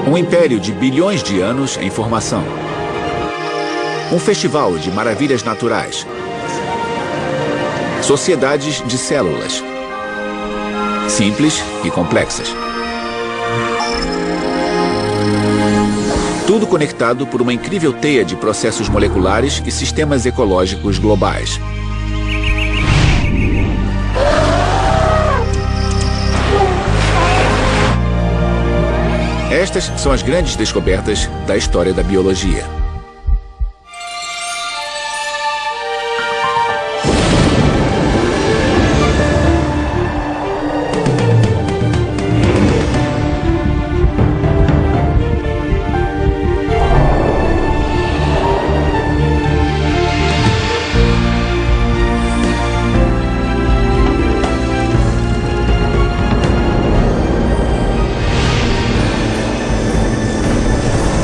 Um império de bilhões de anos em formação. Um festival de maravilhas naturais. Sociedades de células. Simples e complexas. Tudo conectado por uma incrível teia de processos moleculares e sistemas ecológicos globais. Estas são as grandes descobertas da história da biologia.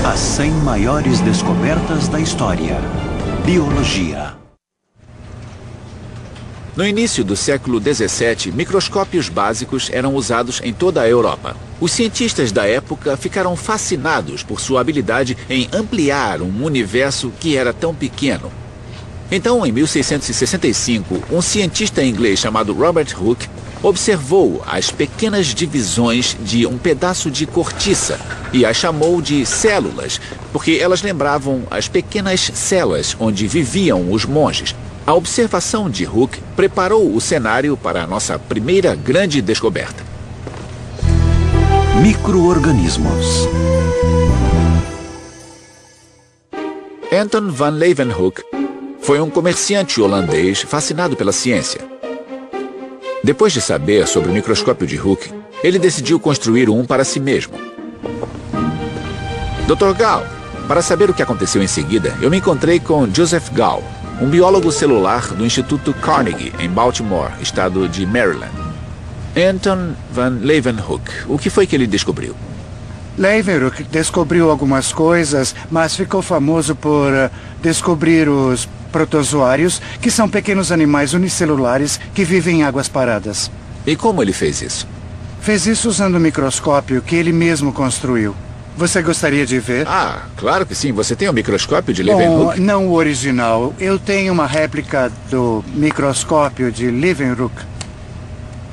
As 100 maiores descobertas da história. Biologia. No início do século XVII, microscópios básicos eram usados em toda a Europa. Os cientistas da época ficaram fascinados por sua habilidade em ampliar um universo que era tão pequeno. Então, em 1665, um cientista inglês chamado Robert Hooke observou as pequenas divisões de um pedaço de cortiça e as chamou de células, porque elas lembravam as pequenas celas onde viviam os monges. A observação de Hooke preparou o cenário para a nossa primeira grande descoberta. Micro-organismos. Anton van Leeuwenhoek foi um comerciante holandês fascinado pela ciência. Depois de saber sobre o microscópio de Hooke, ele decidiu construir um para si mesmo. Dr. Gall, para saber o que aconteceu em seguida, eu me encontrei com Joseph Gall, um biólogo celular do Instituto Carnegie, em Baltimore, estado de Maryland. Anton van Leeuwenhoek, o que foi que ele descobriu? Leeuwenhoek descobriu algumas coisas, mas ficou famoso por descobrir os protozoários, que são pequenos animais unicelulares que vivem em águas paradas. E como ele fez isso? Fez isso usando um microscópio que ele mesmo construiu. Você gostaria de ver? Ah, claro que sim. Você tem um microscópio de Leeuwenhoek? Não o original. Eu tenho uma réplica do microscópio de Leeuwenhoek.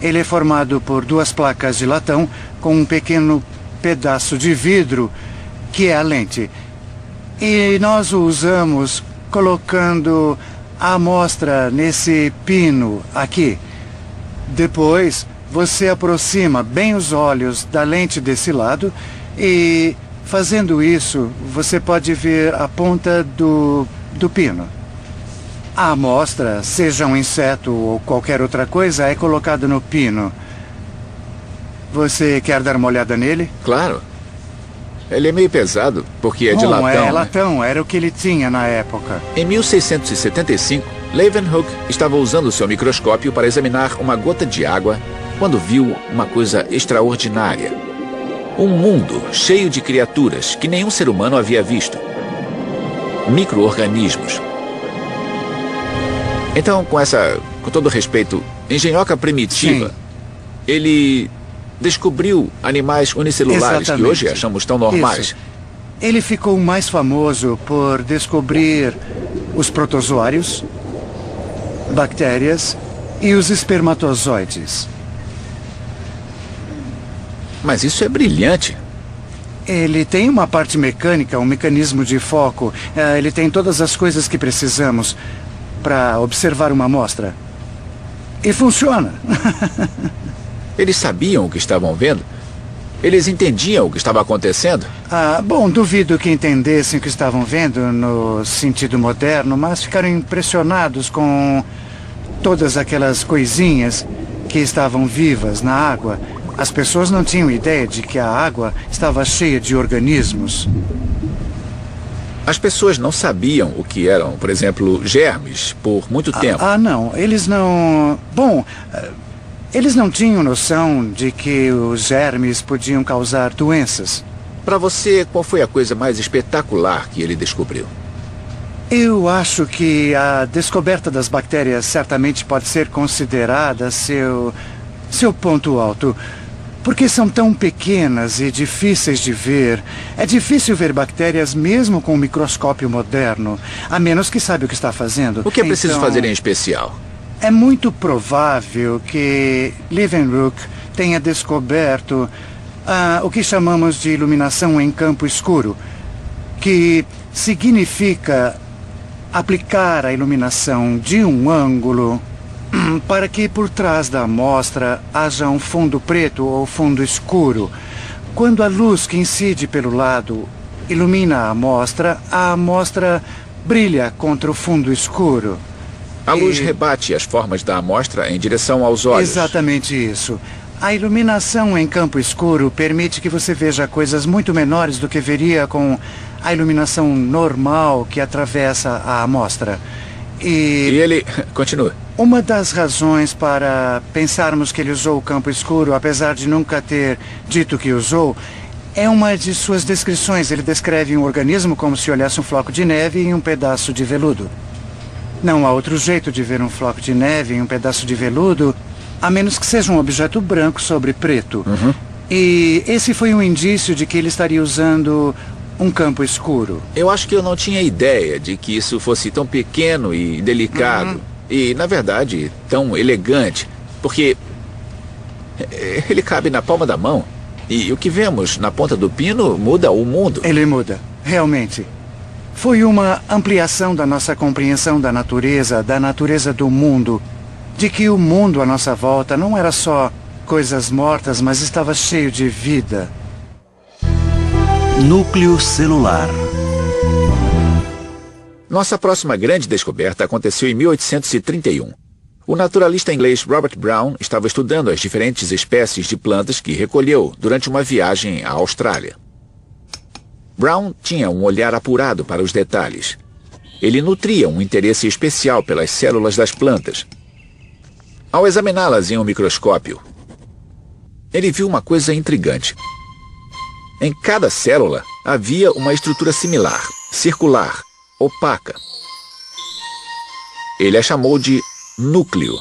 Ele é formado por duas placas de latão com um pequeno pedaço de vidro, que é a lente. E nós o usamos colocando a amostra nesse pino aqui. Depois, você aproxima bem os olhos da lente desse lado e, fazendo isso, você pode ver a ponta do pino. A amostra, seja um inseto ou qualquer outra coisa, é colocada no pino. Você quer dar uma olhada nele? Claro. Ele é meio pesado, porque é de latão. É latão, era o que ele tinha na época. Em 1675, Leeuwenhoek estava usando seu microscópio para examinar uma gota de água quando viu uma coisa extraordinária. Um mundo cheio de criaturas que nenhum ser humano havia visto. Micro-organismos. Então, com todo respeito, engenhoca primitiva, Sim. Ele descobriu animais unicelulares Exatamente. que hoje achamos tão normais. Isso. Ele ficou mais famoso por descobrir os protozoários, bactérias e os espermatozoides. Mas isso é brilhante. Ele tem uma parte mecânica, um mecanismo de foco. Ele tem todas as coisas que precisamos para observar uma amostra. E funciona. Eles sabiam o que estavam vendo? Eles entendiam o que estava acontecendo? Bom, duvido que entendessem o que estavam vendo no sentido moderno, mas ficaram impressionados com todas aquelas coisinhas que estavam vivas na água. As pessoas não tinham ideia de que a água estava cheia de organismos. As pessoas não sabiam o que eram, por exemplo, germes, por muito tempo. Não. Eles não... Bom, eles não tinham noção de que os germes podiam causar doenças. Para você, qual foi a coisa mais espetacular que ele descobriu? Eu acho que a descoberta das bactérias certamente pode ser considerada seu ponto alto. Porque são tão pequenas e difíceis de ver. É difícil ver bactérias mesmo com um microscópio moderno, a menos que saiba o que está fazendo. O que é preciso fazer em especial? É muito provável que Leeuwenhoek tenha descoberto o que chamamos de iluminação em campo escuro, que significa aplicar a iluminação de um ângulo para que por trás da amostra haja um fundo preto ou fundo escuro. Quando a luz que incide pelo lado ilumina a amostra brilha contra o fundo escuro. A luz rebate as formas da amostra em direção aos olhos. Exatamente isso. A iluminação em campo escuro permite que você veja coisas muito menores do que veria com a iluminação normal que atravessa a amostra. E ele... Continua. Uma das razões para pensarmos que ele usou o campo escuro, apesar de nunca ter dito que usou, é uma de suas descrições. Ele descreve um organismo como se olhasse um floco de neve em um pedaço de veludo. Não há outro jeito de ver um floco de neve em um pedaço de veludo, a menos que seja um objeto branco sobre preto. E esse foi um indício de que ele estaria usando um campo escuro. Eu acho que eu não tinha ideia de que isso fosse tão pequeno e delicado. E, na verdade, tão elegante. Porque ele cabe na palma da mão. E o que vemos na ponta do pino muda o mundo. Ele muda, realmente. Foi uma ampliação da nossa compreensão da natureza do mundo. De que o mundo à nossa volta não era só coisas mortas, mas estava cheio de vida. Núcleo celular. Nossa próxima grande descoberta aconteceu em 1831. O naturalista inglês Robert Brown estava estudando as diferentes espécies de plantas que recolheu durante uma viagem à Austrália. Brown tinha um olhar apurado para os detalhes. Ele nutria um interesse especial pelas células das plantas. Ao examiná-las em um microscópio, ele viu uma coisa intrigante. Em cada célula havia uma estrutura similar, circular, opaca. Ele a chamou de núcleo.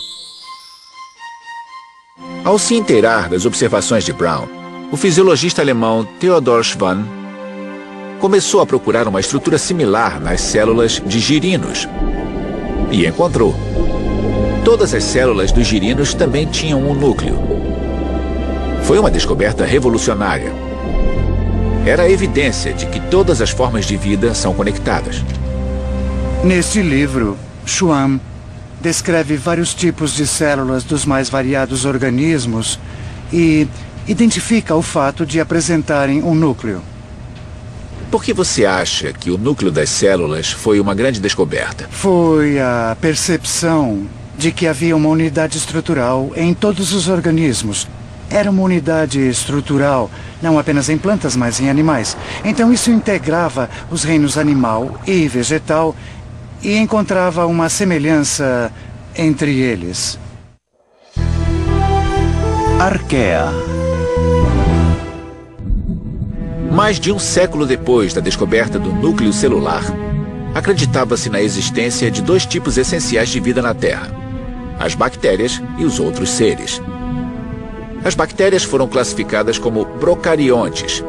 Ao se inteirar das observações de Brown, o fisiologista alemão Theodor Schwann começou a procurar uma estrutura similar nas células de girinos. E encontrou. Todas as células dos girinos também tinham um núcleo. Foi uma descoberta revolucionária. Era a evidência de que todas as formas de vida são conectadas. Neste livro, Schwann descreve vários tipos de células dos mais variados organismos e identifica o fato de apresentarem um núcleo. Por que você acha que o núcleo das células foi uma grande descoberta? Foi a percepção de que havia uma unidade estrutural em todos os organismos. Era uma unidade estrutural, não apenas em plantas, mas em animais. Então isso integrava os reinos animal e vegetal e encontrava uma semelhança entre eles. Arqueia. Mais de um século depois da descoberta do núcleo celular, acreditava-se na existência de dois tipos essenciais de vida na Terra: as bactérias e os outros seres. As bactérias foram classificadas como procariontes.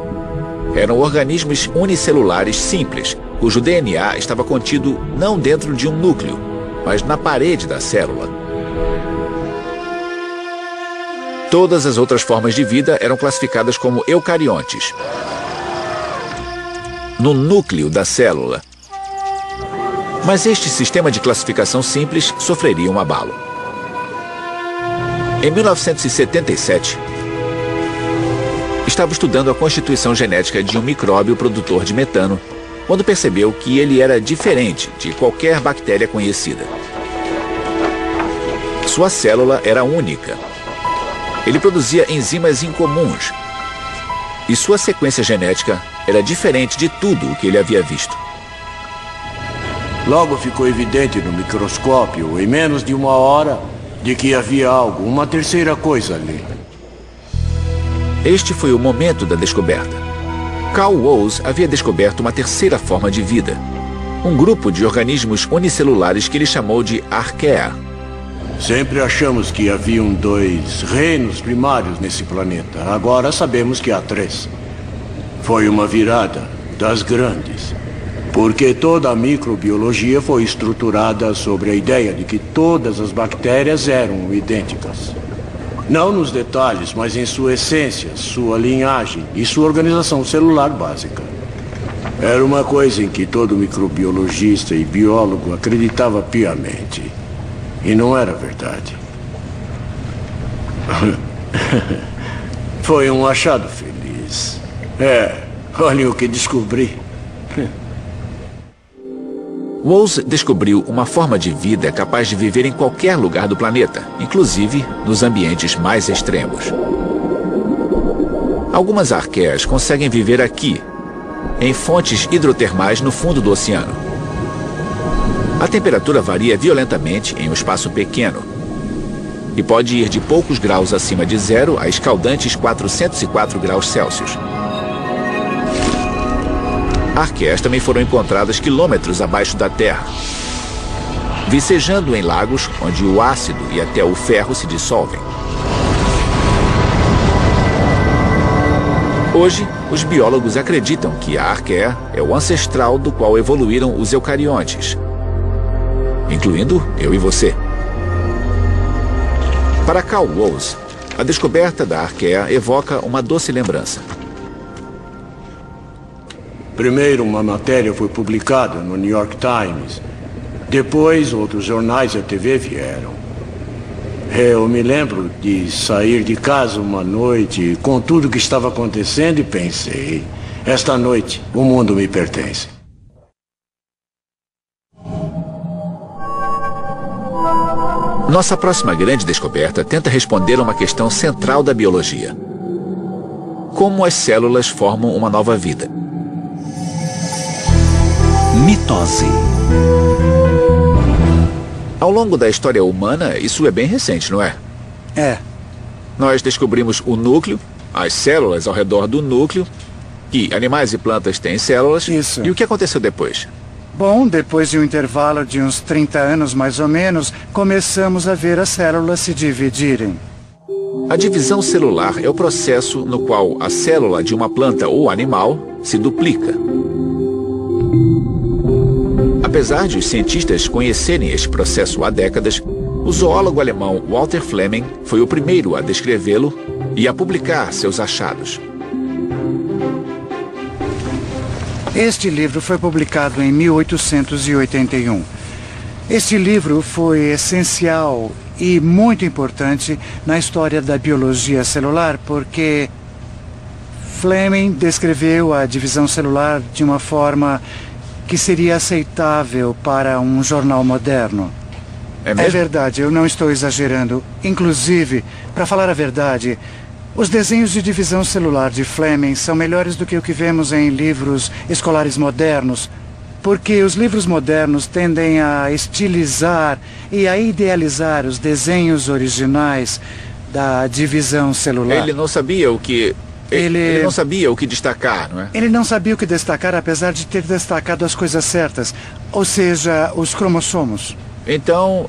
Eram organismos unicelulares simples, cujo DNA estava contido não dentro de um núcleo, mas na parede da célula. Todas as outras formas de vida eram classificadas como eucariontes, no núcleo da célula. Mas este sistema de classificação simples sofreria um abalo. Em 1977, estava estudando a constituição genética de um micróbio produtor de metano, quando percebeu que ele era diferente de qualquer bactéria conhecida. Sua célula era única. Ele produzia enzimas incomuns. E sua sequência genética era diferente de tudo o que ele havia visto. Logo ficou evidente no microscópio, em menos de uma hora, de que havia algo, uma terceira coisa ali. Este foi o momento da descoberta. Carl Woese havia descoberto uma terceira forma de vida. Um grupo de organismos unicelulares que ele chamou de arqueia. Sempre achamos que haviam 2 reinos primários nesse planeta. Agora sabemos que há 3. Foi uma virada das grandes. Porque toda a microbiologia foi estruturada sobre a ideia de que todas as bactérias eram idênticas. Não nos detalhes, mas em sua essência, sua linhagem e sua organização celular básica. Era uma coisa em que todo microbiologista e biólogo acreditava piamente. E não era verdade. Foi um achado feliz. Olhem o que descobri. Woese descobriu uma forma de vida capaz de viver em qualquer lugar do planeta, inclusive nos ambientes mais extremos. Algumas arqueias conseguem viver aqui, em fontes hidrotermais no fundo do oceano. A temperatura varia violentamente em um espaço pequeno e pode ir de poucos graus acima de zero a escaldantes 404 graus Celsius. Arqueias também foram encontradas quilômetros abaixo da Terra, vicejando em lagos onde o ácido e até o ferro se dissolvem. Hoje, os biólogos acreditam que a arqueia é o ancestral do qual evoluíram os eucariontes, incluindo eu e você. Para Carl Woese, a descoberta da arqueia evoca uma doce lembrança. Primeiro, uma matéria foi publicada no New York Times. Depois, outros jornais e a TV vieram. Eu me lembro de sair de casa uma noite com tudo que estava acontecendo e pensei: esta noite, o mundo me pertence. Nossa próxima grande descoberta tenta responder a uma questão central da biologia: como as células formam uma nova vida? Mitose. Ao longo da história humana, isso é bem recente, não é? É. Nós descobrimos o núcleo, as células ao redor do núcleo, que animais e plantas têm células. Isso. E o que aconteceu depois? Bom, depois de um intervalo de uns 30 anos mais ou menos, começamos a ver as células se dividirem. A divisão celular é o processo no qual a célula de uma planta ou animal se duplica. Apesar de os cientistas conhecerem este processo há décadas, o zoólogo alemão Walter Flemming foi o primeiro a descrevê-lo e a publicar seus achados. Este livro foi publicado em 1881. Este livro foi essencial e muito importante na história da biologia celular, porque Flemming descreveu a divisão celular de uma forma que seria aceitável para um jornal moderno. É mesmo? É verdade, eu não estou exagerando. Inclusive, para falar a verdade, os desenhos de divisão celular de Flemming são melhores do que o que vemos em livros escolares modernos, porque os livros modernos tendem a estilizar e a idealizar os desenhos originais da divisão celular. Ele não sabia o que... Ele não sabia o que destacar, não é? Ele não sabia o que destacar, apesar de ter destacado as coisas certas, ou seja, os cromossomos. Então,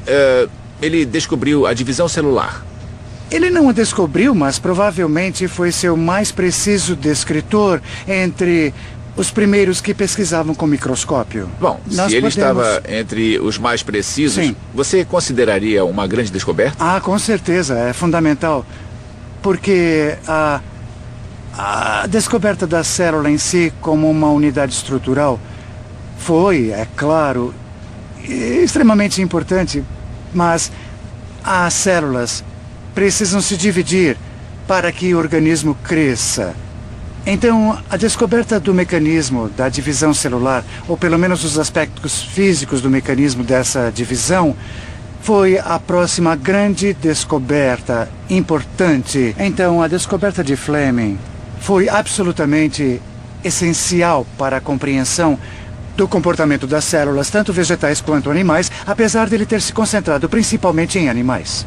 ele descobriu a divisão celular. Ele não a descobriu, mas provavelmente foi seu mais preciso descritor entre os primeiros que pesquisavam com microscópio. Bom, se ele estava entre os mais precisos, Sim. Você consideraria uma grande descoberta? Ah, com certeza, é fundamental. Porque a descoberta da célula em si como uma unidade estrutural foi, é claro, extremamente importante, mas as células precisam se dividir para que o organismo cresça. Então, a descoberta do mecanismo da divisão celular, ou pelo menos os aspectos físicos do mecanismo dessa divisão, foi a próxima grande descoberta importante. Então, a descoberta de Flemming foi absolutamente essencial para a compreensão do comportamento das células, tanto vegetais quanto animais, apesar de ele ter se concentrado principalmente em animais.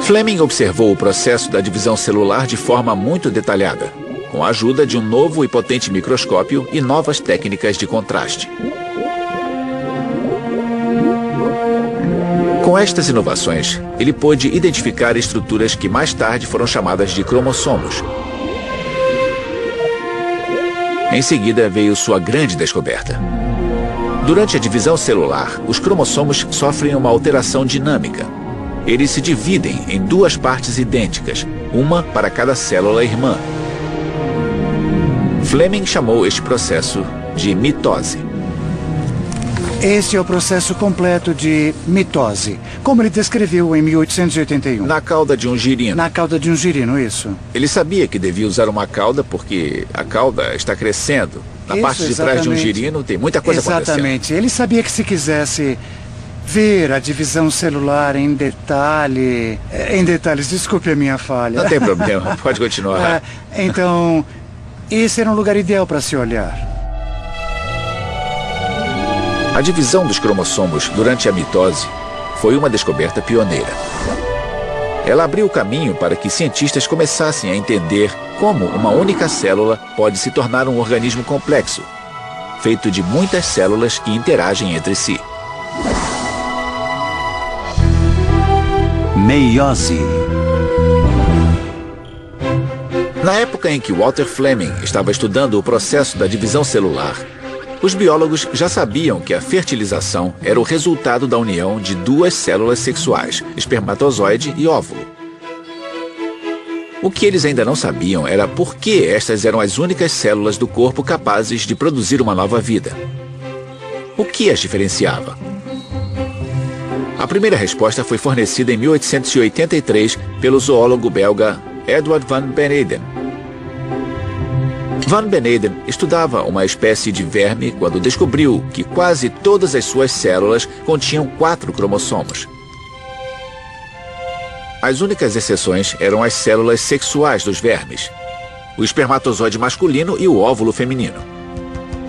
Flemming observou o processo da divisão celular de forma muito detalhada, com a ajuda de um novo e potente microscópio e novas técnicas de contraste. Com estas inovações, ele pôde identificar estruturas que mais tarde foram chamadas de cromossomos. Em seguida veio sua grande descoberta. Durante a divisão celular, os cromossomos sofrem uma alteração dinâmica. Eles se dividem em duas partes idênticas, uma para cada célula irmã. Fleming chamou este processo de mitose. Este é o processo completo de mitose, como ele descreveu em 1881. Na cauda de um girino. Na cauda de um girino, isso. Ele sabia que devia usar uma cauda porque a cauda está crescendo. Na Isso, parte de trás de um girino tem muita coisa acontecendo. Exatamente. Ele sabia que se quisesse ver a divisão celular em detalhes, desculpe a minha falha. Não tem problema, pode continuar. Então, esse era um lugar ideal para se olhar. A divisão dos cromossomos durante a mitose foi uma descoberta pioneira. Ela abriu o caminho para que cientistas começassem a entender como uma única célula pode se tornar um organismo complexo, feito de muitas células que interagem entre si. Meiose. Na época em que Walter Fleming estava estudando o processo da divisão celular, os biólogos já sabiam que a fertilização era o resultado da união de duas células sexuais, espermatozoide e óvulo. O que eles ainda não sabiam era por que estas eram as únicas células do corpo capazes de produzir uma nova vida. O que as diferenciava? A primeira resposta foi fornecida em 1883 pelo zoólogo belga Edward van Beneden. Van Beneden estudava uma espécie de verme quando descobriu que quase todas as suas células continham 4 cromossomos. As únicas exceções eram as células sexuais dos vermes, o espermatozoide masculino e o óvulo feminino.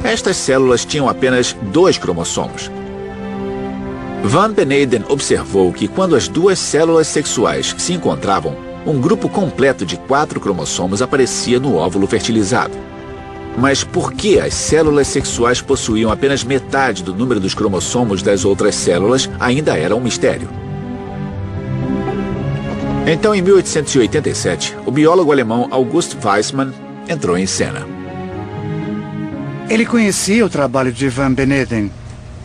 Estas células tinham apenas 2 cromossomos. Van Beneden observou que quando as duas células sexuais se encontravam, um grupo completo de 4 cromossomos aparecia no óvulo fertilizado. Mas por que as células sexuais possuíam apenas metade do número dos cromossomos das outras células ainda era um mistério. Então, em 1887, o biólogo alemão August Weismann entrou em cena. Ele conhecia o trabalho de Van Beneden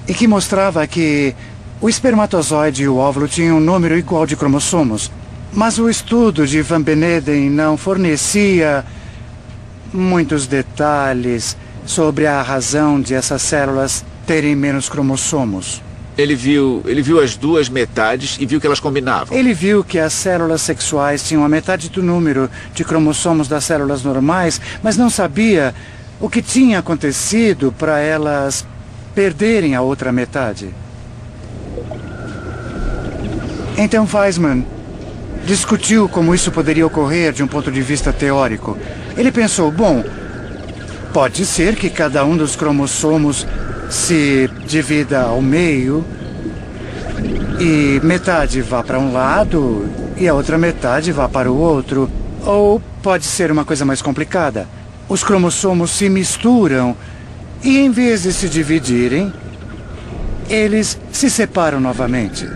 e que mostrava que o espermatozoide e o óvulo tinham um número igual de cromossomos. Mas o estudo de Van Beneden não fornecia muitos detalhes sobre a razão de essas células terem menos cromossomos. Ele viu as duas metades e viu que elas combinavam. Ele viu que as células sexuais tinham a metade do número de cromossomos das células normais, mas não sabia o que tinha acontecido para elas perderem a outra metade. Então Weismann discutiu como isso poderia ocorrer de um ponto de vista teórico. Ele pensou, bom, pode ser que cada um dos cromossomos se divida ao meio e metade vá para um lado e a outra metade vá para o outro. Ou pode ser uma coisa mais complicada. Os cromossomos se misturam e em vez de se dividirem, eles se separam novamente.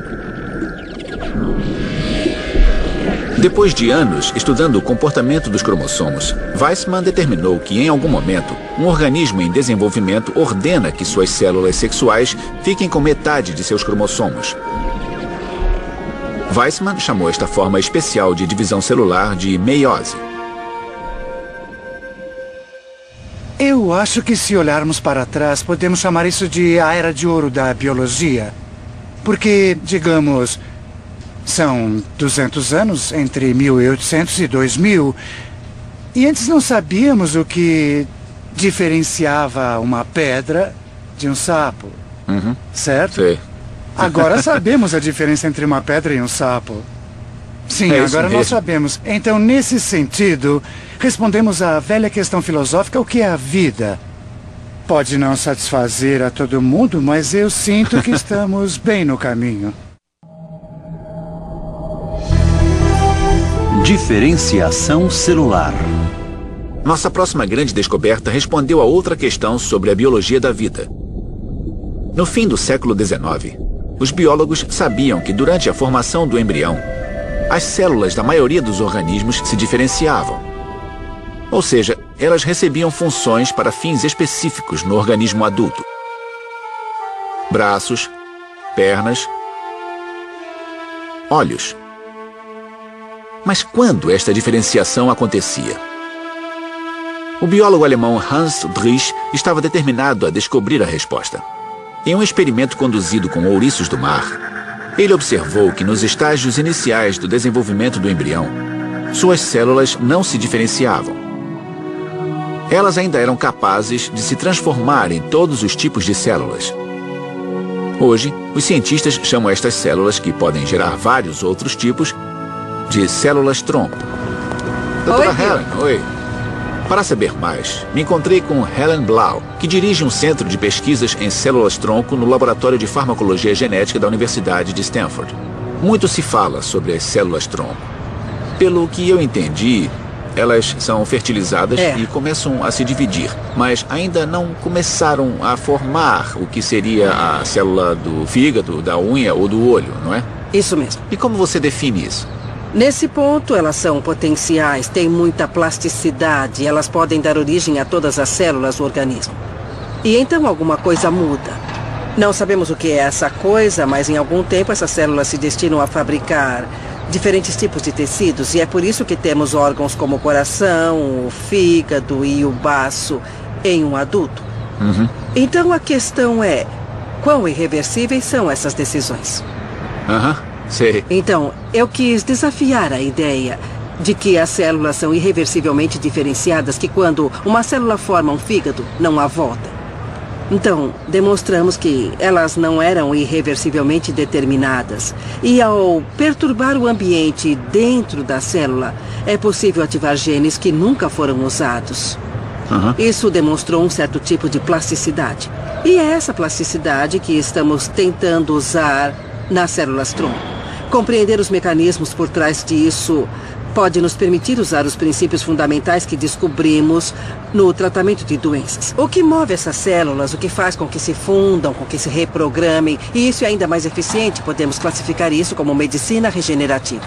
Depois de anos estudando o comportamento dos cromossomos, Weismann determinou que, em algum momento, um organismo em desenvolvimento ordena que suas células sexuais fiquem com metade de seus cromossomos. Weismann chamou esta forma especial de divisão celular de meiose. Eu acho que, se olharmos para trás, podemos chamar isso de a era de ouro da biologia. Porque, digamos, são 200 anos, entre 1800 e 2000. E antes não sabíamos o que diferenciava uma pedra de um sapo. Certo? Sim. Agora sabemos a diferença entre uma pedra e um sapo. Sim, agora nós sabemos. Então, nesse sentido, respondemos à velha questão filosófica: o que é a vida? Pode não satisfazer a todo mundo, mas eu sinto que estamos bem no caminho. Diferenciação celular. Nossa próxima grande descoberta respondeu a outra questão sobre a biologia da vida. No fim do século XIX, Os biólogos sabiam que durante a formação do embrião, as células da maioria dos organismos se diferenciavam. Ou seja, elas recebiam funções para fins específicos no organismo adulto. Braços, pernas, olhos. Mas quando esta diferenciação acontecia? O biólogo alemão Hans Driesch estava determinado a descobrir a resposta. Em um experimento conduzido com ouriços do mar, ele observou que nos estágios iniciais do desenvolvimento do embrião, suas células não se diferenciavam. Elas ainda eram capazes de se transformar em todos os tipos de células. Hoje, os cientistas chamam estas células, que podem gerar vários outros tipos, de células-tronco. Doutora Helen, oi. Para saber mais, me encontrei com Helen Blau, que dirige um centro de pesquisas em células-tronco no Laboratório de Farmacologia Genética da Universidade de Stanford. Muito se fala sobre as células-tronco. Pelo que eu entendi, elas são fertilizadas e começam a se dividir, mas ainda não começaram a formar o que seria a célula do fígado, da unha ou do olho, não é? Isso mesmo. E como você define isso? Nesse ponto, elas são potenciais, têm muita plasticidade, elas podem dar origem a todas as células do organismo. E então alguma coisa muda. Não sabemos o que é essa coisa, mas em algum tempo essas células se destinam a fabricar diferentes tipos de tecidos, e é por isso que temos órgãos como o coração, o fígado e o baço em um adulto. Então a questão é, quão irreversíveis são essas decisões? Sei. Então, eu quis desafiar a ideia de que as células são irreversivelmente diferenciadas, que quando uma célula forma um fígado, não há volta. Então, demonstramos que elas não eram irreversivelmente determinadas. E ao perturbar o ambiente dentro da célula, é possível ativar genes que nunca foram usados. Isso demonstrou um certo tipo de plasticidade. E é essa plasticidade que estamos tentando usar nas células-tronco. Compreender os mecanismos por trás disso pode nos permitir usar os princípios fundamentais que descobrimos no tratamento de doenças. O que move essas células, o que faz com que se fundam, com que se reprogramem, e isso é ainda mais eficiente, podemos classificar isso como medicina regenerativa.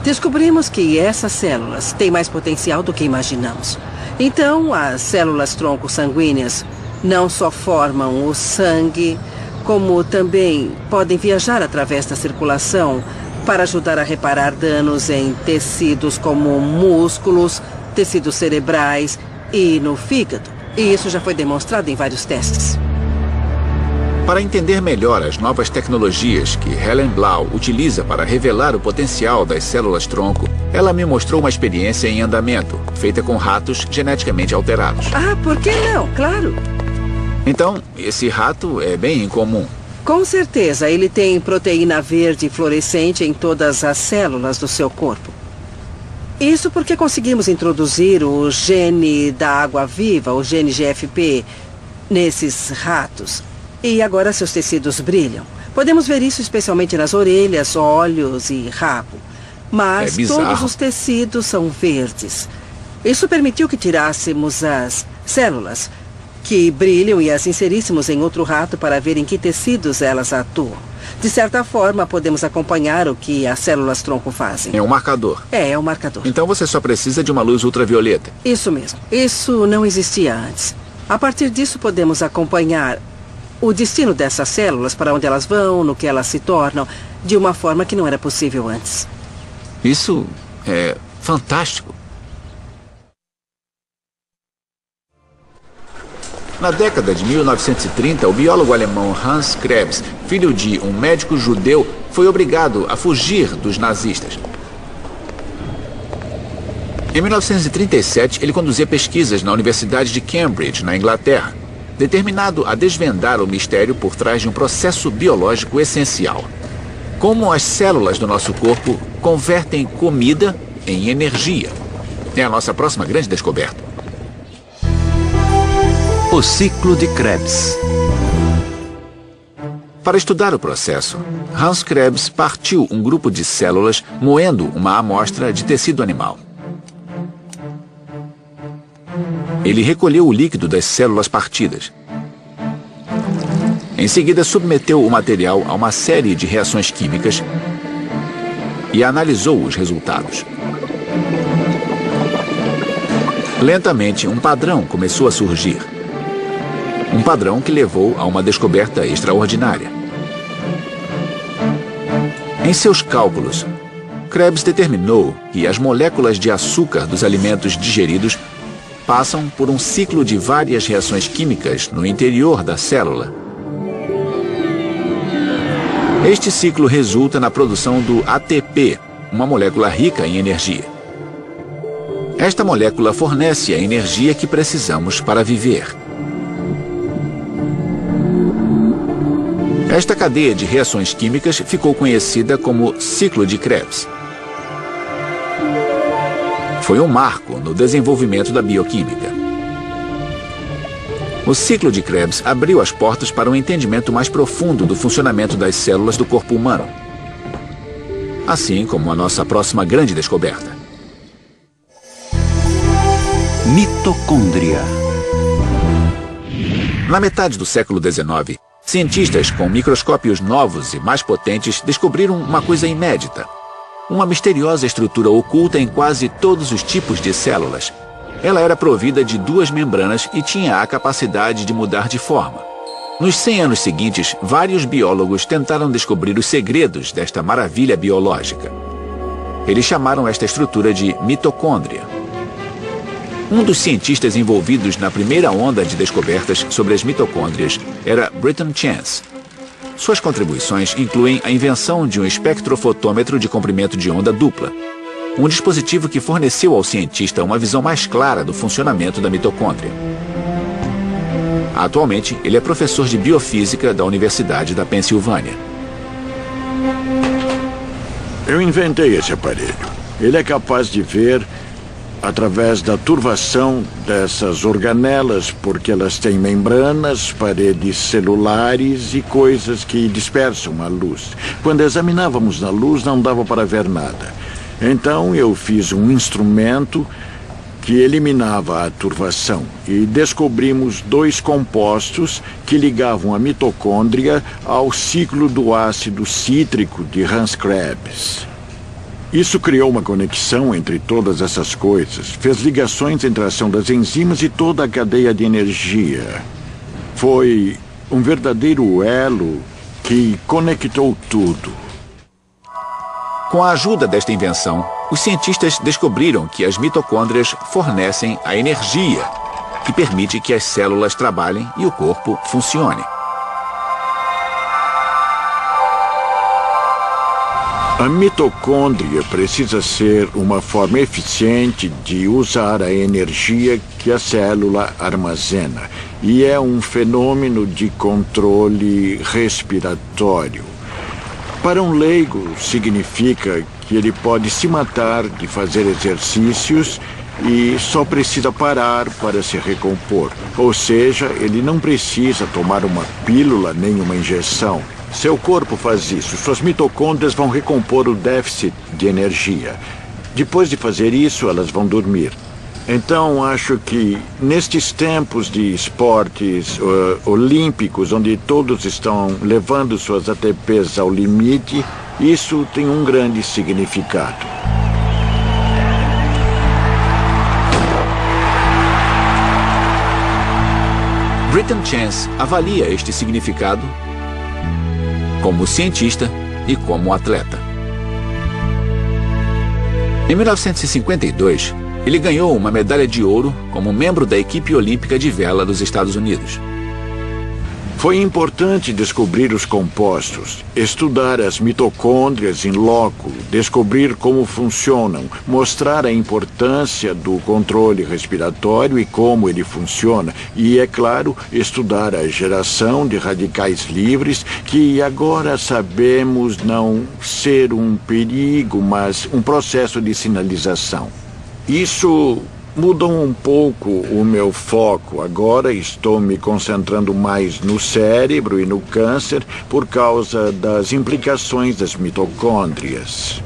Descobrimos que essas células têm mais potencial do que imaginamos. Então, as células-tronco sanguíneas não só formam o sangue, como também podem viajar através da circulação para ajudar a reparar danos em tecidos como músculos, tecidos cerebrais e no fígado. E isso já foi demonstrado em vários testes. Para entender melhor as novas tecnologias que Helen Blau utiliza para revelar o potencial das células-tronco, ela me mostrou uma experiência em andamento, feita com ratos geneticamente alterados. Por que não? Claro. Então, esse rato é bem incomum. Com certeza, ele tem proteína verde fluorescente em todas as células do seu corpo. Isso porque conseguimos introduzir o gene da água-viva, o gene GFP, nesses ratos. E agora seus tecidos brilham. Podemos ver isso especialmente nas orelhas, olhos e rabo. Mas todos os tecidos são verdes. Isso permitiu que tirássemos as células que brilham e as inseríssemos em outro rato para ver em que tecidos elas atuam. De certa forma, podemos acompanhar o que as células-tronco fazem. É um marcador. É um marcador. Então você só precisa de uma luz ultravioleta. Isso mesmo. Isso não existia antes. A partir disso, podemos acompanhar o destino dessas células, para onde elas vão, no que elas se tornam, de uma forma que não era possível antes. Isso é fantástico. Na década de 1930, o biólogo alemão Hans Krebs, filho de um médico judeu, foi obrigado a fugir dos nazistas. Em 1937, ele conduzia pesquisas na Universidade de Cambridge, na Inglaterra, determinado a desvendar o mistério por trás de um processo biológico essencial. Como as células do nosso corpo convertem comida em energia. É a nossa próxima grande descoberta. O ciclo de Krebs. Para estudar o processo, Hans Krebs partiu um grupo de células moendo uma amostra de tecido animal. Ele recolheu o líquido das células partidas. Em seguida, submeteu o material a uma série de reações químicas e analisou os resultados. Lentamente, um padrão começou a surgir. Um padrão que levou a uma descoberta extraordinária. Em seus cálculos, Krebs determinou que as moléculas de açúcar dos alimentos digeridos passam por um ciclo de várias reações químicas no interior da célula. Este ciclo resulta na produção do ATP, uma molécula rica em energia. Esta molécula fornece a energia que precisamos para viver. Esta cadeia de reações químicas ficou conhecida como ciclo de Krebs. Foi um marco no desenvolvimento da bioquímica. O ciclo de Krebs abriu as portas para um entendimento mais profundo do funcionamento das células do corpo humano, assim como a nossa próxima grande descoberta. Mitocôndria. Na metade do século XIX, cientistas com microscópios novos e mais potentes descobriram uma coisa inédita. Uma misteriosa estrutura oculta em quase todos os tipos de células. Ela era provida de duas membranas e tinha a capacidade de mudar de forma. Nos 100 anos seguintes, vários biólogos tentaram descobrir os segredos desta maravilha biológica. Eles chamaram esta estrutura de mitocôndria. Um dos cientistas envolvidos na primeira onda de descobertas sobre as mitocôndrias era Britton Chance. Suas contribuições incluem a invenção de um espectrofotômetro de comprimento de onda dupla, um dispositivo que forneceu ao cientista uma visão mais clara do funcionamento da mitocôndria. Atualmente, ele é professor de biofísica da Universidade da Pensilvânia. Eu inventei esse aparelho. Ele é capaz de ver através da turvação dessas organelas, porque elas têm membranas, paredes celulares e coisas que dispersam a luz. Quando examinávamos na luz, não dava para ver nada. Então eu fiz um instrumento que eliminava a turvação e descobrimos dois compostos que ligavam a mitocôndria ao ciclo do ácido cítrico de Hans Krebs. Isso criou uma conexão entre todas essas coisas, fez ligações entre a ação das enzimas e toda a cadeia de energia. Foi um verdadeiro elo que conectou tudo. Com a ajuda desta invenção, os cientistas descobriram que as mitocôndrias fornecem a energia que permite que as células trabalhem e o corpo funcione. A mitocôndria precisa ser uma forma eficiente de usar a energia que a célula armazena, e é um fenômeno de controle respiratório. Para um leigo, significa que ele pode se matar de fazer exercícios e só precisa parar para se recompor. Ou seja, ele não precisa tomar uma pílula nem uma injeção. Seu corpo faz isso. Suas mitocôndrias vão recompor o déficit de energia. Depois de fazer isso, elas vão dormir. Então, acho que nestes tempos de esportes olímpicos, onde todos estão levando suas ATPs ao limite, isso tem um grande significado. Britton Chance avalia este significado como cientista e como atleta. Em 1952, ele ganhou uma medalha de ouro como membro da equipe olímpica de vela dos Estados Unidos. Foi importante descobrir os compostos, estudar as mitocôndrias in loco, descobrir como funcionam, mostrar a importância do controle respiratório e como ele funciona, e, é claro, estudar a geração de radicais livres, que agora sabemos não ser um perigo, mas um processo de sinalização. Isso mudou um pouco o meu foco. Agora estou me concentrando mais no cérebro e no câncer por causa das implicações das mitocôndrias.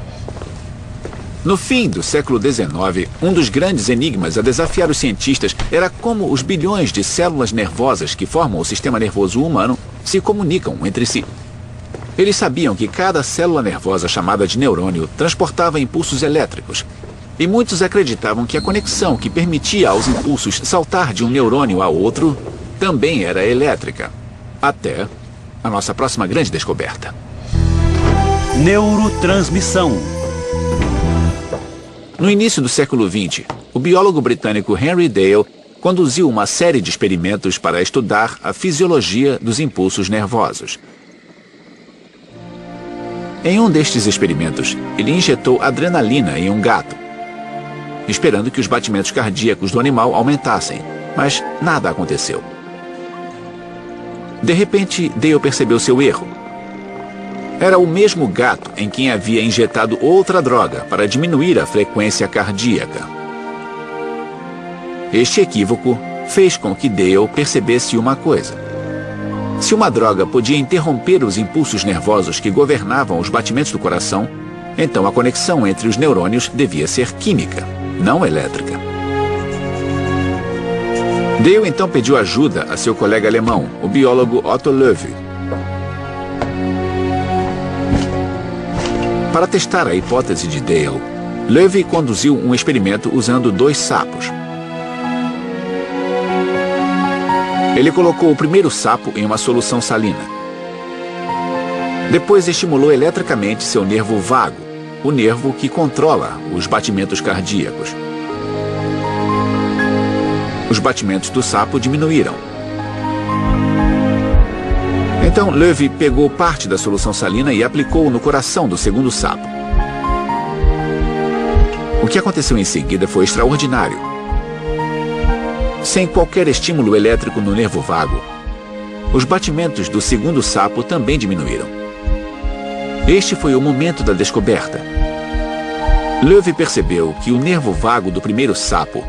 No fim do século XIX, um dos grandes enigmas a desafiar os cientistas era como os bilhões de células nervosas que formam o sistema nervoso humano se comunicam entre si. Eles sabiam que cada célula nervosa chamada de neurônio transportava impulsos elétricos. E muitos acreditavam que a conexão que permitia aos impulsos saltar de um neurônio a outro também era elétrica. Até a nossa próxima grande descoberta. Neurotransmissão. No início do século XX, o biólogo britânico Henry Dale conduziu uma série de experimentos para estudar a fisiologia dos impulsos nervosos. Em um destes experimentos, ele injetou adrenalina em um gato, esperando que os batimentos cardíacos do animal aumentassem, mas nada aconteceu. De repente, Dale percebeu seu erro. Era o mesmo gato em quem havia injetado outra droga para diminuir a frequência cardíaca. Este equívoco fez com que Dale percebesse uma coisa. Se uma droga podia interromper os impulsos nervosos que governavam os batimentos do coração, então a conexão entre os neurônios devia ser química, não elétrica. Dale então pediu ajuda a seu colega alemão, o biólogo Otto Loewi. Para testar a hipótese de Dale, Loewi conduziu um experimento usando 2 sapos. Ele colocou o primeiro sapo em uma solução salina. Depois estimulou eletricamente seu nervo vago, o nervo que controla os batimentos cardíacos. Os batimentos do sapo diminuíram. Então, Loewi pegou parte da solução salina e aplicou no coração do segundo sapo. O que aconteceu em seguida foi extraordinário. Sem qualquer estímulo elétrico no nervo vago, os batimentos do segundo sapo também diminuíram. Este foi o momento da descoberta. Loewi percebeu que o nervo vago do primeiro sapo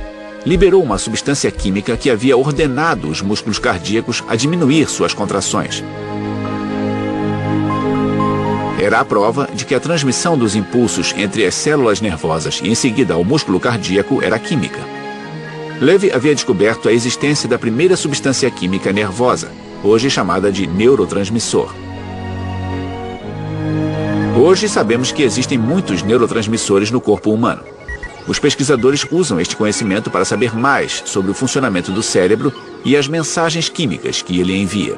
liberou uma substância química que havia ordenado os músculos cardíacos a diminuir suas contrações. Era a prova de que a transmissão dos impulsos entre as células nervosas e em seguida ao músculo cardíaco era química. Loewi havia descoberto a existência da primeira substância química nervosa, hoje chamada de neurotransmissor. Hoje sabemos que existem muitos neurotransmissores no corpo humano. Os pesquisadores usam este conhecimento para saber mais sobre o funcionamento do cérebro e as mensagens químicas que ele envia.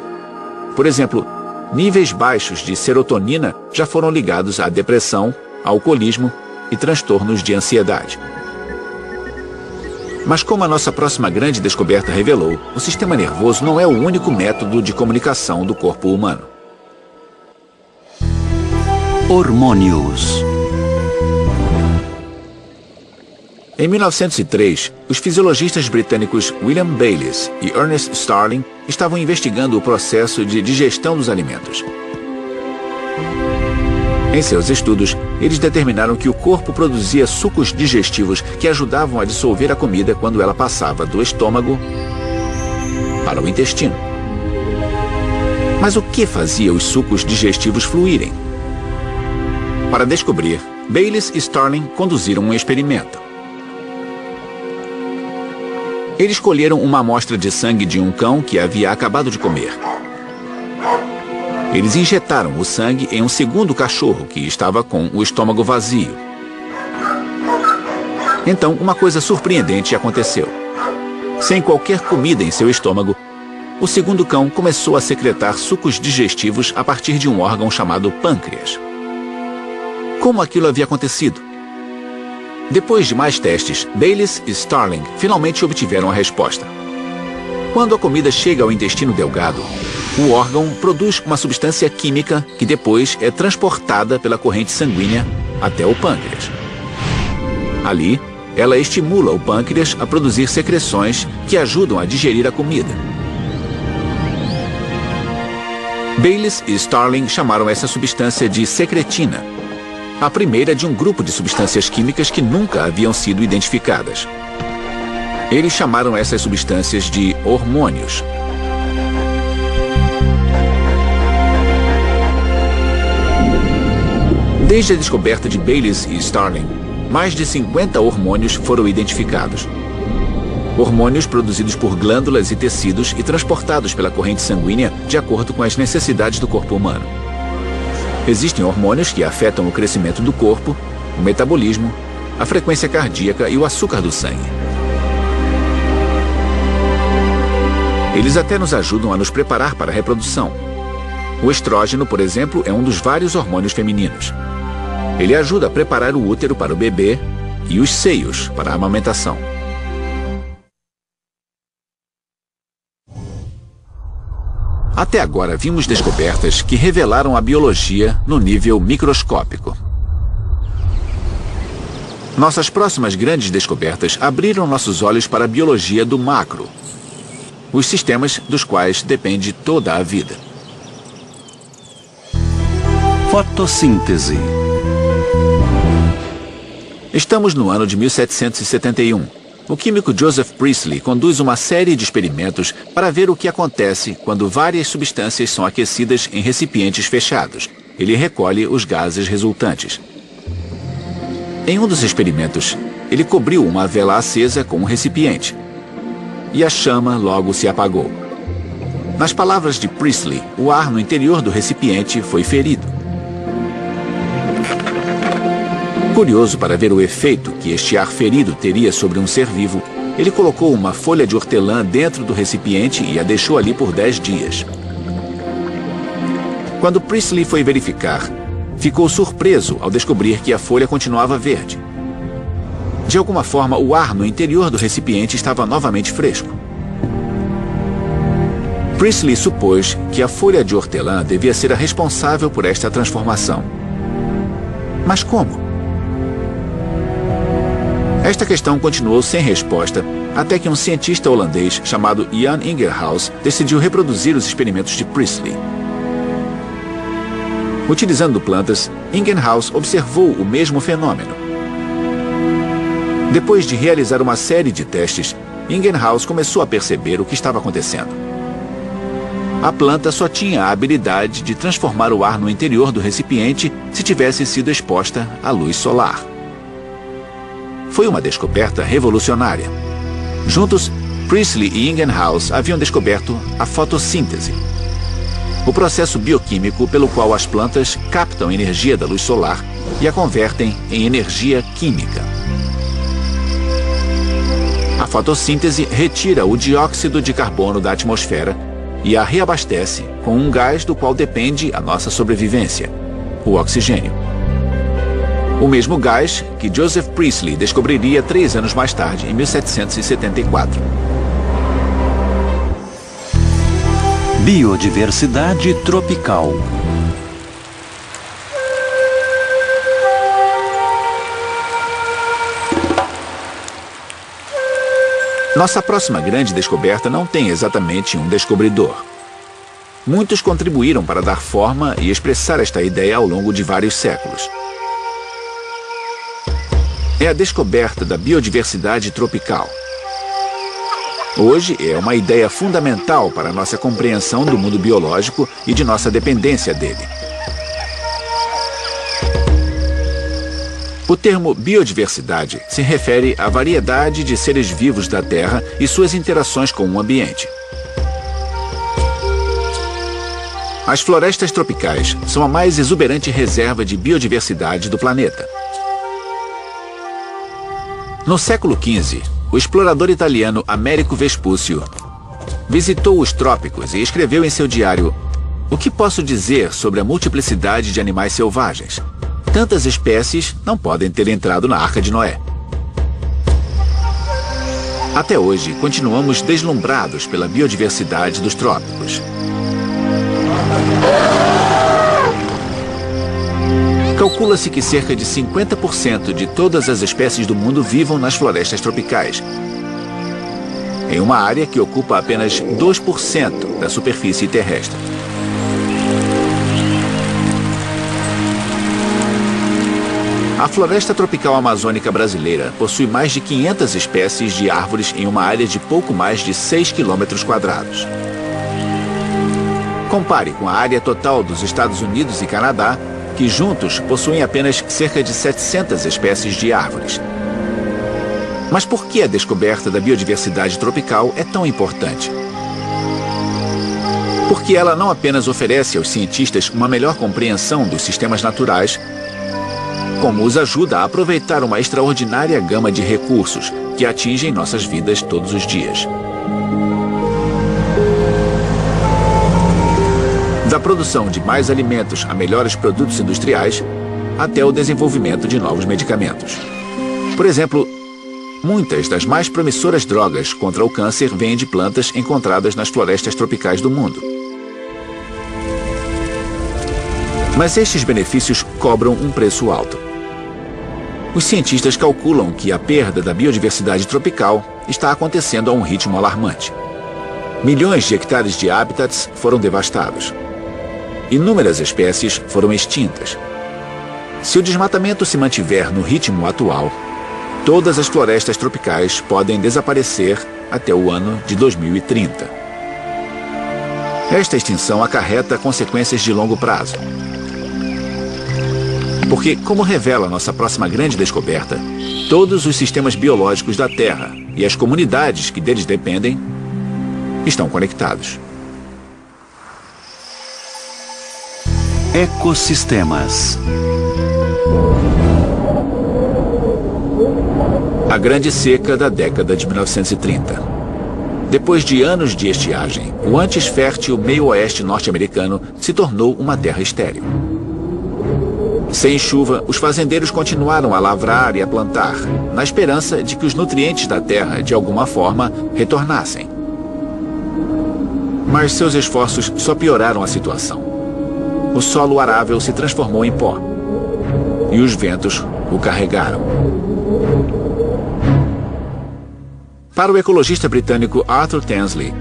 Por exemplo, níveis baixos de serotonina já foram ligados à depressão, alcoolismo e transtornos de ansiedade. Mas como a nossa próxima grande descoberta revelou, o sistema nervoso não é o único método de comunicação do corpo humano. Hormônios. Em 1903, os fisiologistas britânicos William Bayliss e Ernest Starling estavam investigando o processo de digestão dos alimentos. Em seus estudos, eles determinaram que o corpo produzia sucos digestivos que ajudavam a dissolver a comida quando ela passava do estômago para o intestino. Mas o que fazia os sucos digestivos fluírem? Para descobrir, Bayliss e Starling conduziram um experimento. Eles colheram uma amostra de sangue de um cão que havia acabado de comer. Eles injetaram o sangue em um segundo cachorro que estava com o estômago vazio. Então, uma coisa surpreendente aconteceu. Sem qualquer comida em seu estômago, o segundo cão começou a secretar sucos digestivos a partir de um órgão chamado pâncreas. Como aquilo havia acontecido? Depois de mais testes, Bayliss e Starling finalmente obtiveram a resposta. Quando a comida chega ao intestino delgado, o órgão produz uma substância química que depois é transportada pela corrente sanguínea até o pâncreas. Ali, ela estimula o pâncreas a produzir secreções que ajudam a digerir a comida. Bayliss e Starling chamaram essa substância de secretina, a primeira de um grupo de substâncias químicas que nunca haviam sido identificadas. Eles chamaram essas substâncias de hormônios. Desde a descoberta de Bayliss e Starling, mais de 50 hormônios foram identificados. hormônios produzidos por glândulas e tecidos e transportados pela corrente sanguínea de acordo com as necessidades do corpo humano. Existem hormônios que afetam o crescimento do corpo, o metabolismo, a frequência cardíaca e o açúcar do sangue. Eles até nos ajudam a nos preparar para a reprodução. O estrógeno, por exemplo, é um dos vários hormônios femininos. Ele ajuda a preparar o útero para o bebê e os seios para a amamentação. Até agora vimos descobertas que revelaram a biologia no nível microscópico. Nossas próximas grandes descobertas abriram nossos olhos para a biologia do macro, os sistemas dos quais depende toda a vida. Fotossíntese. Estamos no ano de 1771. O químico Joseph Priestley conduz uma série de experimentos para ver o que acontece quando várias substâncias são aquecidas em recipientes fechados. Ele recolhe os gases resultantes. Em um dos experimentos, ele cobriu uma vela acesa com um recipiente. E a chama logo se apagou. Nas palavras de Priestley, o ar no interior do recipiente foi ferido. Curioso para ver o efeito que este ar ferido teria sobre um ser vivo, ele colocou uma folha de hortelã dentro do recipiente e a deixou ali por 10 dias. Quando Priestley foi verificar, ficou surpreso ao descobrir que a folha continuava verde. De alguma forma, o ar no interior do recipiente estava novamente fresco. Priestley supôs que a folha de hortelã devia ser a responsável por esta transformação. Mas como? Esta questão continuou sem resposta, até que um cientista holandês chamado Jan Ingenhousz decidiu reproduzir os experimentos de Priestley. Utilizando plantas, Ingenhousz observou o mesmo fenômeno. Depois de realizar uma série de testes, Ingenhousz começou a perceber o que estava acontecendo. A planta só tinha a habilidade de transformar o ar no interior do recipiente se tivesse sido exposta à luz solar. Foi uma descoberta revolucionária. Juntos, Priestley e Ingenhousz haviam descoberto a fotossíntese, o processo bioquímico pelo qual as plantas captam energia da luz solar e a convertem em energia química. A fotossíntese retira o dióxido de carbono da atmosfera e a reabastece com um gás do qual depende a nossa sobrevivência, o oxigênio. O mesmo gás que Joseph Priestley descobriria 3 anos mais tarde, em 1774. Biodiversidade tropical. Nossa próxima grande descoberta não tem exatamente um descobridor. Muitos contribuíram para dar forma e expressar esta ideia ao longo de vários séculos. É a descoberta da biodiversidade tropical. Hoje é uma ideia fundamental para a nossa compreensão do mundo biológico e de nossa dependência dele. O termo biodiversidade se refere à variedade de seres vivos da Terra e suas interações com o ambiente. As florestas tropicais são a mais exuberante reserva de biodiversidade do planeta. No século XV, o explorador italiano Américo Vespúcio visitou os trópicos e escreveu em seu diário: "O que posso dizer sobre a multiplicidade de animais selvagens? Tantas espécies não podem ter entrado na Arca de Noé." Até hoje, continuamos deslumbrados pela biodiversidade dos trópicos. Calcula-se que cerca de 50% de todas as espécies do mundo vivam nas florestas tropicais, em uma área que ocupa apenas 2% da superfície terrestre. A floresta tropical amazônica brasileira possui mais de 500 espécies de árvores em uma área de pouco mais de 6 km². Compare com a área total dos Estados Unidos e Canadá, que juntos possuem apenas cerca de 700 espécies de árvores. Mas por que a descoberta da biodiversidade tropical é tão importante? Porque ela não apenas oferece aos cientistas uma melhor compreensão dos sistemas naturais, como os ajuda a aproveitar uma extraordinária gama de recursos que atingem nossas vidas todos os dias. Da produção de mais alimentos a melhores produtos industriais, até o desenvolvimento de novos medicamentos. Por exemplo, muitas das mais promissoras drogas contra o câncer vêm de plantas encontradas nas florestas tropicais do mundo. Mas estes benefícios cobram um preço alto. Os cientistas calculam que a perda da biodiversidade tropical está acontecendo a um ritmo alarmante. Milhões de hectares de hábitats foram devastados. Inúmeras espécies foram extintas. Se o desmatamento se mantiver no ritmo atual, todas as florestas tropicais podem desaparecer até o ano de 2030. Esta extinção acarreta consequências de longo prazo. Porque, como revela nossa próxima grande descoberta, todos os sistemas biológicos da Terra e as comunidades que deles dependem estão conectados. Ecossistemas. A grande seca da década de 1930. Depois de anos de estiagem, o antes fértil meio-oeste norte-americano se tornou uma terra estéril. Sem chuva, os fazendeiros continuaram a lavrar e a plantar, na esperança de que os nutrientes da terra, de alguma forma, retornassem. Mas seus esforços só pioraram a situação. O solo arável se transformou em pó, e os ventos o carregaram. Para o ecologista britânico Arthur Tansley,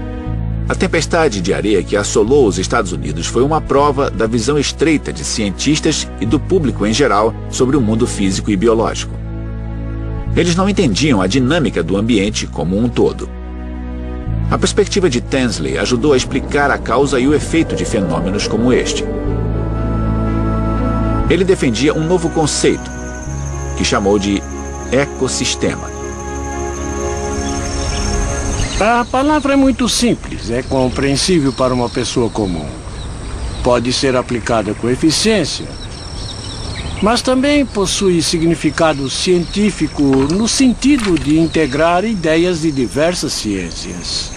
a tempestade de areia que assolou os Estados Unidos foi uma prova da visão estreita de cientistas e do público em geral sobre o mundo físico e biológico. Eles não entendiam a dinâmica do ambiente como um todo. A perspectiva de Tansley ajudou a explicar a causa e o efeito de fenômenos como este. Ele defendia um novo conceito, que chamou de ecossistema. A palavra é muito simples, é compreensível para uma pessoa comum. Pode ser aplicada com eficiência, mas também possui significado científico no sentido de integrar ideias de diversas ciências.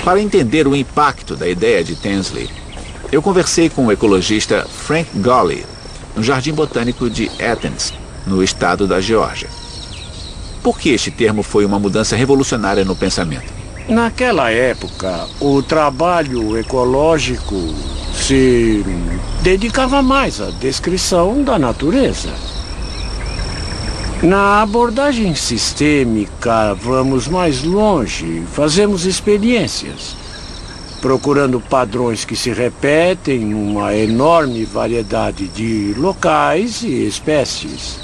Para entender o impacto da ideia de Tansley, eu conversei com o ecologista Frank Gawley, no Jardim Botânico de Athens, no estado da Geórgia. Por que este termo foi uma mudança revolucionária no pensamento? Naquela época, o trabalho ecológico se dedicava mais à descrição da natureza. Na abordagem sistêmica, vamos mais longe, fazemos experiências, procurando padrões que se repetem numa enorme variedade de locais e espécies.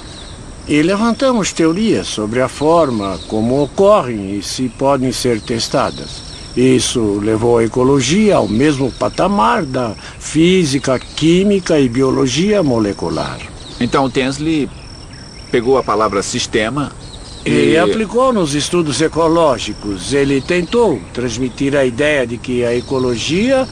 E levantamos teorias sobre a forma como ocorrem e se podem ser testadas. Isso levou a ecologia ao mesmo patamar da física, química e biologia molecular. Então Tansley pegou a palavra sistema e aplicou nos estudos ecológicos. Ele tentou transmitir a ideia de que a ecologia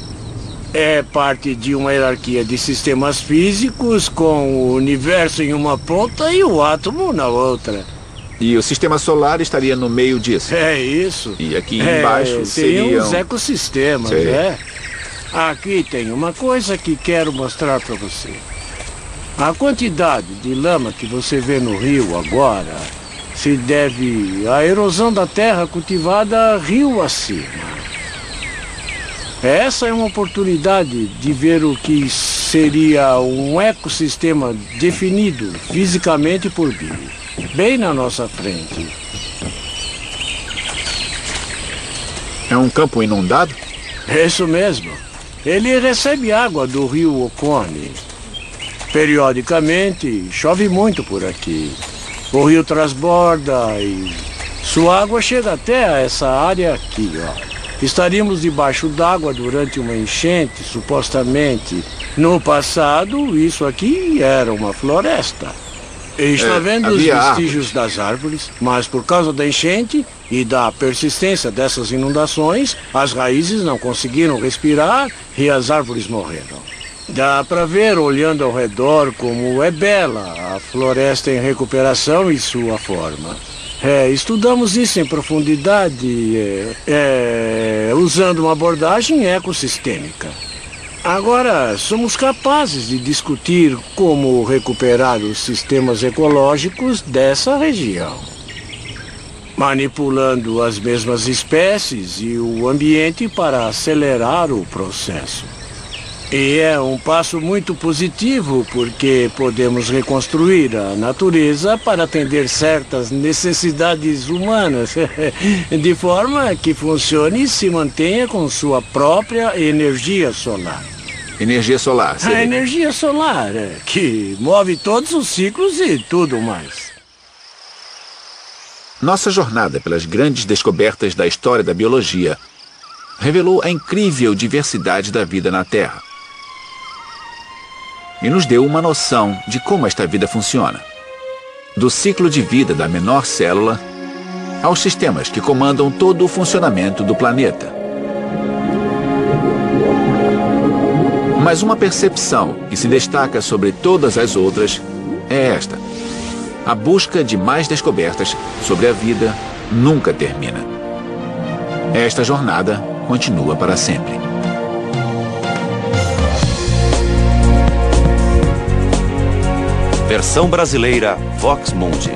é parte de uma hierarquia de sistemas físicos com o universo em uma ponta e o átomo na outra. E o sistema solar estaria no meio disso. É isso. E aqui embaixo seriam os ecossistemas, né? Aqui tem uma coisa que quero mostrar para você. A quantidade de lama que você vê no rio agora se deve à erosão da terra cultivada rio acima. Essa é uma oportunidade de ver o que seria um ecossistema definido fisicamente por Billy, bem na nossa frente. É um campo inundado? Isso mesmo. Ele recebe água do rio Oconee. Periodicamente, chove muito por aqui. O rio transborda e sua água chega até essa área aqui, ó. Estaríamos debaixo d'água durante uma enchente, supostamente. No passado, isso aqui era uma floresta. Está vendo os havia vestígios das árvores, mas por causa da enchente e da persistência dessas inundações, as raízes não conseguiram respirar e as árvores morreram. Dá para ver, olhando ao redor, como é bela a floresta em recuperação e sua forma. Estudamos isso em profundidade, usando uma abordagem ecossistêmica. Agora, somos capazes de discutir como recuperar os sistemas ecológicos dessa região, manipulando as mesmas espécies e o ambiente para acelerar o processo. E é um passo muito positivo porque podemos reconstruir a natureza para atender certas necessidades humanas, de forma que funcione e se mantenha com sua própria energia solar. Energia solar. A energia solar, que move todos os ciclos e tudo mais. Nossa jornada pelas grandes descobertas da história da biologia revelou a incrível diversidade da vida na Terra. E nos deu uma noção de como esta vida funciona. Do ciclo de vida da menor célula aos sistemas que comandam todo o funcionamento do planeta. Mas uma percepção que se destaca sobre todas as outras é esta: a busca de mais descobertas sobre a vida nunca termina. Esta jornada continua para sempre. Versão brasileira Vox Mundi.